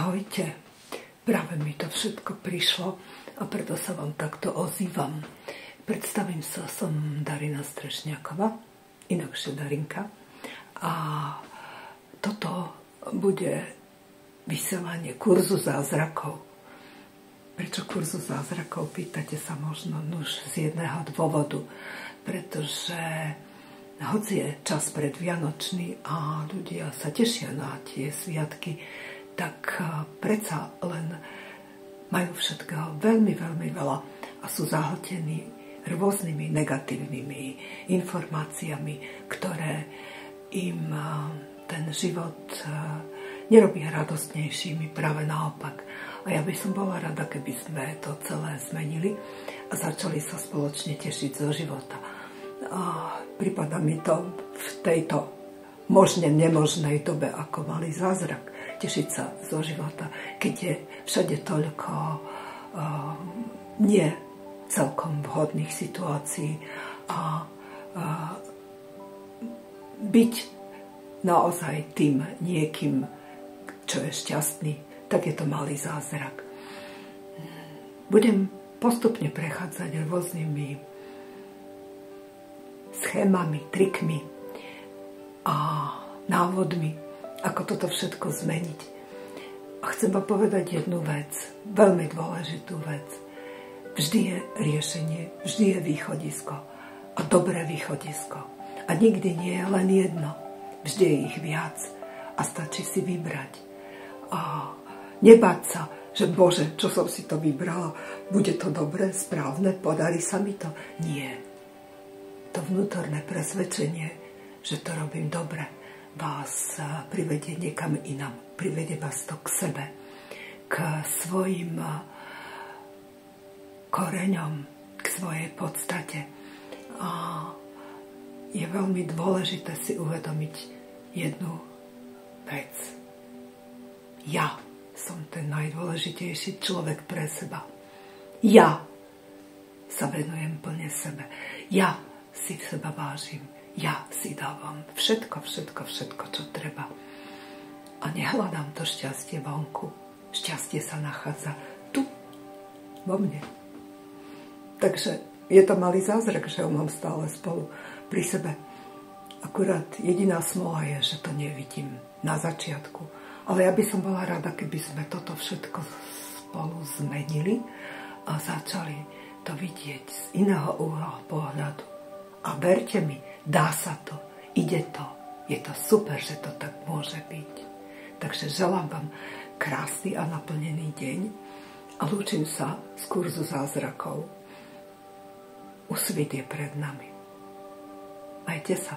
Ahojte, práve mi to všetko prišlo a preto sa vám takto ozývam. Predstavím sa, som Darina Strešňáková, inakšie Darinka. A toto bude vysielanie kurzu zázrakov. Prečo kurzu zázrakov? Pýtate sa možno už z jedného dôvodu. Pretože hoci je čas predvianočný a ľudia sa tešia na tie sviatky, tak predsa len majú všetkého veľmi, veľmi veľa a sú zahltení rôznymi negatívnymi informáciami, ktoré im ten život nerobia radostnejšími, práve naopak. A ja by som bola rada, keby sme to celé zmenili a začali sa spoločne tešiť zo života. A prípada mi to v tejto možne nemožnej dobe ako malý zázrak. Tešiť sa zo života, keď je všade toľko nie celkom vhodných situácií a byť naozaj tým niekým, čo je šťastný, tak je to malý zázrak. Budem postupne prechádzať rôznymi schémami, trikmi a návodmi, ako toto všetko zmeniť. A chcem vám povedať jednu vec, veľmi dôležitú vec. Vždy je riešenie, vždy je východisko. A dobré východisko. A nikdy nie je len jedno. Vždy je ich viac. A stačí si vybrať. A nebáť sa, že Bože, čo som si to vybrala, bude to dobré, správne, podarí sa mi to? Nie. To vnútorné presvedčenie, že to robím dobre, vás privedie niekam inam. Privedie vás to k sebe, k svojim koreňom, k svojej podstate. A je veľmi dôležité si uvedomiť jednu vec. Ja som ten najdôležitejší človek pre seba. Ja sa venujem plne sebe. Ja si v seba vážim. Ja si dávam všetko, čo treba. A nehľadám to šťastie vonku. Šťastie sa nachádza tu, vo mne. Takže je to malý zázrak, že ho mám stále spolu pri sebe. Akurát jediná smola je, že to nevidím na začiatku. Ale ja by som bola rada, keby sme toto všetko spolu zmenili a začali to vidieť z iného uhla pohľadu. A verte mi, dá sa to, ide to, je to super, že to tak môže byť. Takže želám vám krásny a naplnený deň a lúčim sa z kurzu zázrakov. Úsvit je pred nami. Majte sa.